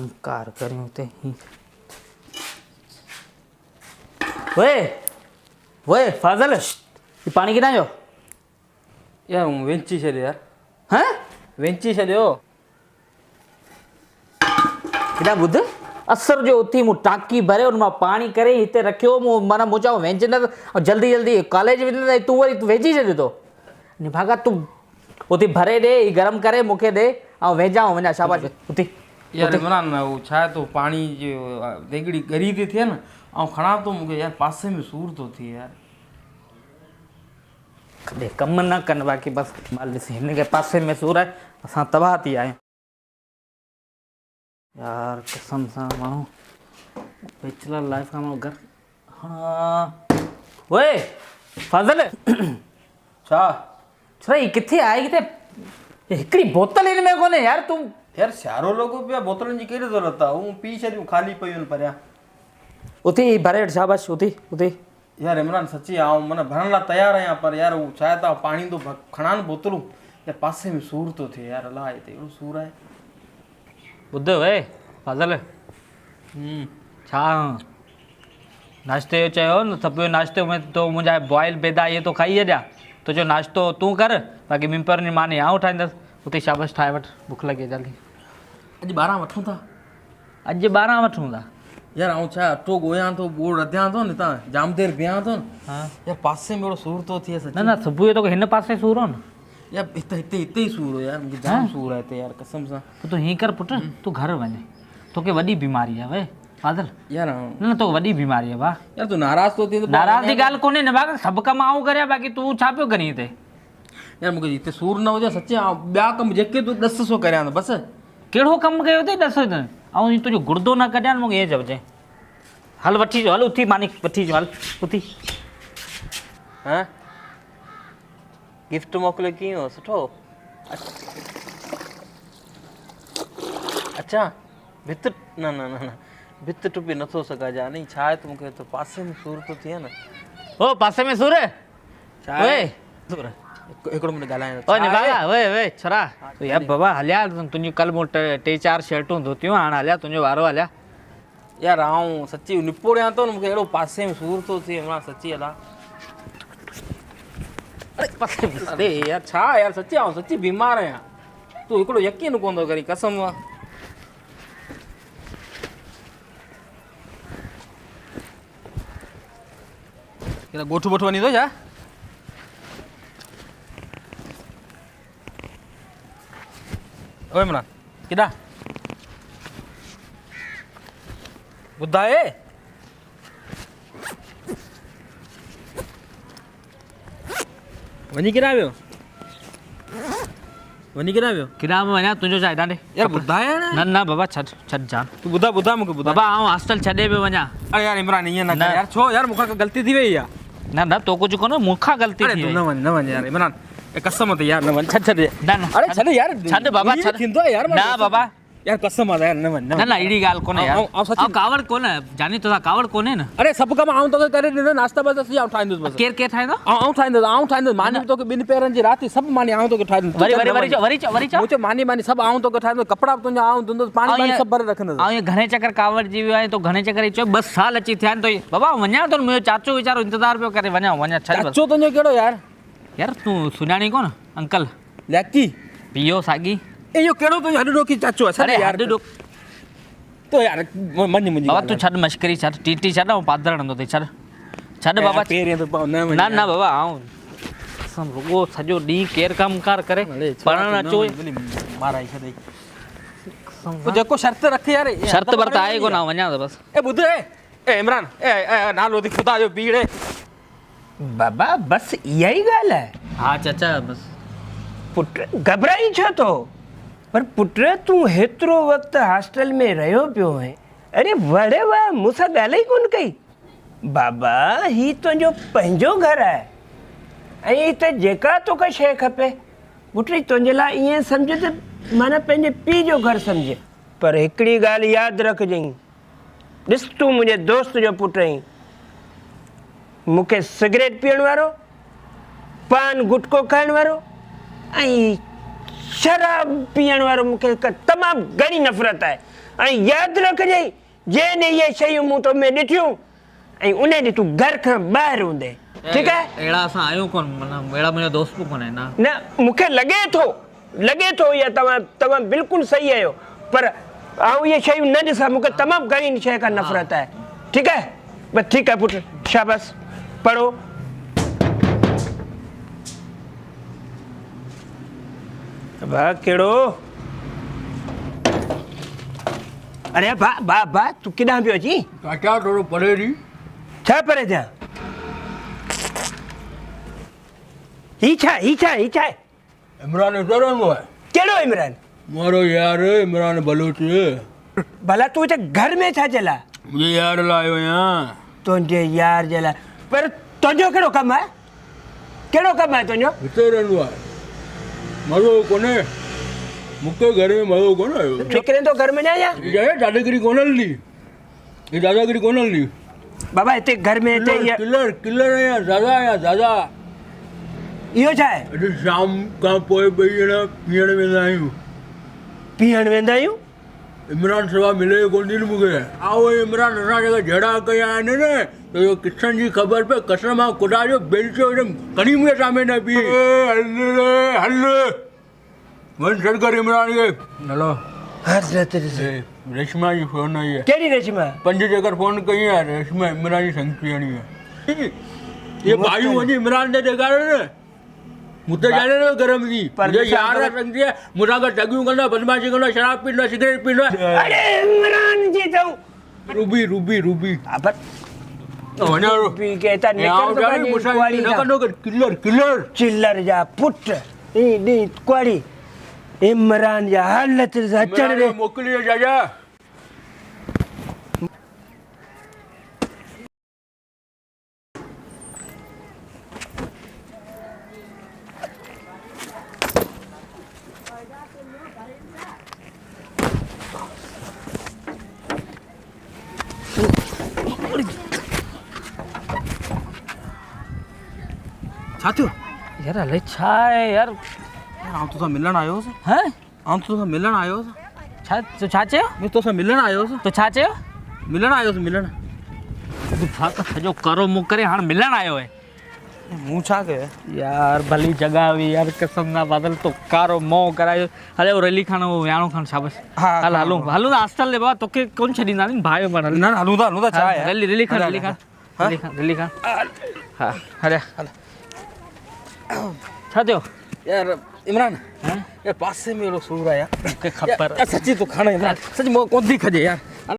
कम कार करियूं ते ओए ओए फाज़ल ये पानी किथां जो यार हूँ वेंची छॾियो यार हैं वेंची छॾियो किथां ॿुध असर जो उथी मूं टांकी भरे उन मां पाणी करे हिते रखियो मूं माना मूं चयो वेंच न जल्दी जल्दी कॉलेज वेंदे तूं वरी वेझी छॾियो थो निभागा तूं उथी भरे ॾे ही गरम करे मूंखे ॾे ऐं वेझा वञा शाबाश उथी यार इमरान उहो छा आहे तो पाणी जो देगड़ी ॻरी थी थिए न ऐं खणा थो मूंखे यार पासे में सूर थो थिए यार कॾहिं कमु न कनि बाक़ी बसि माल ॾिसी हिन खे पासे में सूर आहे असां तबाह थी आहियूं यार कसम सां माण्हू बैचलर लाइफ खां माण्हू घर हा ओए फाज़ल छा छो ही किथे आहे किथे हिकिड़ी बोतल हिन में कोन्हे यार तूं यार सियारो लॻो पियो आहे बोतलनि जी कहिड़ी ज़रूरत आहे हूं पी छॾियूं ख़ाली पयूं आहिनि परियां उथी भरे वठि शाबाश उथी उथी यार इमरान सची आऊं माना भरण लाइ तयारु आहियां पर यार उहो छा आहे त पाणी थो खणा न बोतलूं यार पासे में सूर थो थिए यार अलाह हिते अहिड़ो सूर आहे ॿुध वे फाज़ल छा नाश्ते जो चयो न सभु नाश्ते में तो मुंहिंजा बॉइल बेदा इहे तो खाई छॾिया तुंहिंजो नाश्तो तूं कर बाक़ी मिम्पर मानी आउं ठाहींदसि उते शाबाश ठाहे वठि बुख लॻे जल्दी अॼु 12 वठूं था अॼु 12 वठूं था यार आउं छा अटो ॻोयां थो ॿोड़ रधियां थो न हितां जाम देरि बीहां थो न हा यार पासे में अहिड़ो सूर थो थिए सच न सुबुह जो तोखे हिन पासे सूर हो न यार हिते ई सूर हो यार मूंखे जाम सूर आहे हिते यार कसम सां पोइ तूं हीअं कर पुटु तूं घर वञ तोखे वॾी बीमारी आहे वे फाज़ल यार न तोखे वॾी बीमारी आहे वाह यार तूं नाराज़ थो थिए त नाराज़ जी ॻाल्हि कोन्हे न भाग सभु कम आऊं करियां बाक़ी तूं छा पियो करीं हिते यार मूंखे हिते सूर न हुजे सची ॿिया कम जेके तूं 10 करियां त बसि कहिड़ो कमु कयो अथई ॾस ऐं तुंहिंजो गुर्दो न कढिया मूंखे ईअं चइजे हल वठी अचो हल उथी मानी वठी अचो हल उथी हा गिफ्ट मोकिलियो कीअं हो सुठो अच्छा भित न न न भित टुपी नथो सघां नी छा आहे त मूंखे त पासे में सूर थो थिए न ओ पासे में सूर छा आहे ओए सूर हिकिड़ो मिनट ॻाल्हायां ओए निभागा ओए ओए छोरा तूं यार बाबा हलिया तुंहिंजियूं कल्ह मूं टे चारि शर्टूं धोतियूं हाणे हलिया तुंहिंजो वारो हलिया यार आऊं सची निपोड़ियां थो न मूंखे अहिड़ो पासे में सूर थो थिए मां सची अला अरे पासे में अरे यार छा यार सची आऊं सची बीमार आहियां तूं हिकिड़ो यकीन कोन थो करी कसम आहे गोठु वोठु वञी थो छा ओए इमरान केॾां ॿुधाए वञी केॾां वियो किराम वञा तुंहिंजो छा हेॾां ॾे यार ॿुधाए न न बाबा छॾ जान तूं ॿुधा मूंखे ॿुधा बाबा आउं हॉस्टल छॾे पियो वञा अरे यार इमरान ईअं न कर यार छो यार मूंखां ग़लती थी वई आहे न न तो कुझु कोन्हे मूंखां ग़लती थी वई न वञ यार इमरान कसम ते यार न वञ छॾ न न अरे छॾ यार छॾ बाबा छॾ थींदो आहे यार न बाबा यार कसम आहे यार न वञ न न अहिड़ी ॻाल्हि कोन्हे यार ऐं कावड़ कोन्हे जानी तोसां कावड़ कोन्हे न अरे सभु कम आऊं तोखे करे ॾींदो नाश्ता बस आऊं ठाहींदुसि बसि केरु ठाहींदो आऊं ठाहींदुसि मानी तोखे 2 पेरनि जी राति सभु मानी आऊं तोखे ठाहींदुसि वरी चओ मानी सभु आऊं तोखे ठाहींदुसि कपिड़ा बि तुंहिंजा आऊं धुंदुसि पाणी सभु भरे रखंदुसि ऐं इहे घणे चकर कावड़ जी वियो आहे तो घणे चकर चओ 2 साल अची थिया आहिनि तो बाबा वञा थो मुंहिंजो चाचो वीचारो इंतज़ारु पियो करे वञा छॾ चाचो तुंहिंजो कहिड़ो यार यार तूं सुञाणी कोन अंकल लैकी पियो साॻी इहो कहिड़ो तुंहिंजो हॾ ॾोकी चाचो आहे अरे यार हॾ तो यार मन मुंहिंजी बाबा तूं छॾ मश्करी छॾ टीटी छॾ ऐं पादर हणंदो अथई छॾ बाबा न न बाबा आऊं रुगो सॼो ॾींहुं केरु कमकार करे पढ़णु अचो माराई छॾई जेको शर्त रख यार शर्त बर्त आहे कोन वञा त बसि ए ॿुध ए इमरान ए नालो थी खुदा जो पीड़े बाबा बस इहा ई ॻाल्हि आहे हा चाचा बसि पुट घबराई छो थो पर पुट तूं हेतिरो वक़्तु हॉस्टल में रहियो पियो आहे अरे वड़े वाह मूंसां ॻाल्हि ई कोन कई बाबा ही तुंहिंजो पंहिंजो घरु आहे ऐं हिते जेका तोखे शइ खपे पुट तुंहिंजे लाइ ईअं सम्झ त माना पंहिंजे पीउ जो घरु सम्झ पर हिकिड़ी ॻाल्हि यादि रखजांइ ॾिस तूं मुंहिंजे दोस्त जो पुटु आहीं मूंखे सिगरेट पीअण वारो पान गुटको खाइण वारो ऐं शराब पीअण वारो मूंखे तमामु घणी नफ़रत आहे ऐं यादि रखजांइ जंहिं ॾींहुं इहे शयूं मूं तो में ॾिठियूं ऐं उन ॾींहुं तूं घर खां ॿाहिरि हूंदे ठीकु आहे अहिड़ा असां आहियूं कोन माना अहिड़ा मुंहिंजा दोस्त बि कोन आहिनि ना न मूंखे लॻे थो इहा तव्हां बिल्कुलु सही आहियो पर आउं इहे शयूं न ॾिसां मूंखे तमामु घणी इन शइ खां नफ़रत आहे ठीकु आहे बसि ठीकु आहे पुटु शाबाश पढ़ो भाउ कहिड़ो अरे भाउ तूं केॾां पियो अची चाचा थोरो परे री छा परे थियां ही छा आहे इमरान हिते रहंदो आहे कहिड़ो इमरान मारो यार इमरान बलोच भला तूं हिते घर में छा जे लाइ मुंहिंजे यार लाइ आयो आहियां तुंहिंजे यार जे लाइ पर तुंहिंजो कहिड़ो कमु आहे तुंहिंजो हिते रहंदो आहे मज़ो कोन्हे मूंखे घर में मज़ो कोन आयो निकिरे थो घर में न आहियां हीअ दादागिरी कोन हलंदी हीअ दादागिरी कोन हलंदी बाबा हिते घर में हिते किलर आहियां दादा इहो छा आहे अॼु शाम खां पोइ ॿई ॼणा पीअण वेंदा आहियूं इमरान सवा मिले कोन थी न मूंखे आओ इमरान असां जेका जहिड़ा कया आहिनि न त इहो किस्सनि जी ख़बर पए कसम मां ख़ुदा जो बेलचो हिकदमि कड़ी मुंहिंजे साम्हूं न बीहे हल वञ सॾु कर इमरान खे हलो रेशमा जी फोन आई आहे कहिड़ी रेशमा 5 चक्कर फोन कई आहे रेशमा इमरान जी संग पीअणी आहे ये भाइयूं वञी इमरान ते ॾेखारे न मूं त ॼाणे न घर में जी मुंहिंजे यार संग आहे मूंसां गॾु ठगियूं कंदा बदमाशी कंदा शराब पींदो सिगरेट पींदो अरे इमरान जी तो रूबी पर वञो पी के त किलर चिल्लर जा पुट नी कुआड़ी इमरान जा हालत अचण रे मोकिलियो जाजा छा थियो यार अलाए छा आहे यार आउं तोसां मिलण आयो हुउसि हैं आउं तोसां मिलण आयो हुउसि छा तूं छा चयो मैं तोसां मिलण आयो हुउसि तूं छा चयो मिलण आयो हुउसि मिलण छा त सॼो करो मुंहुं करे हाणे मिलण आयो आहे मूं छा कयो यार भली जॻह हुई यार कसम ना बादल तो कारो मोह करायो हले वो रैली खान वो यानो खान शाबाश हा, हल हा, हलूं हलूं त हॉस्टल ले बाबा तोखे कोन छॾींदा नी भाई बण हल न हलूं था छा आहे रैली खान हल, रैली खान हा हले छा थियो यार इमरान हैं यार पासे में एॾो सूर आहे यार मूंखे ख़बर यार सची तो खाना इमरान सच कोन थी खजे यार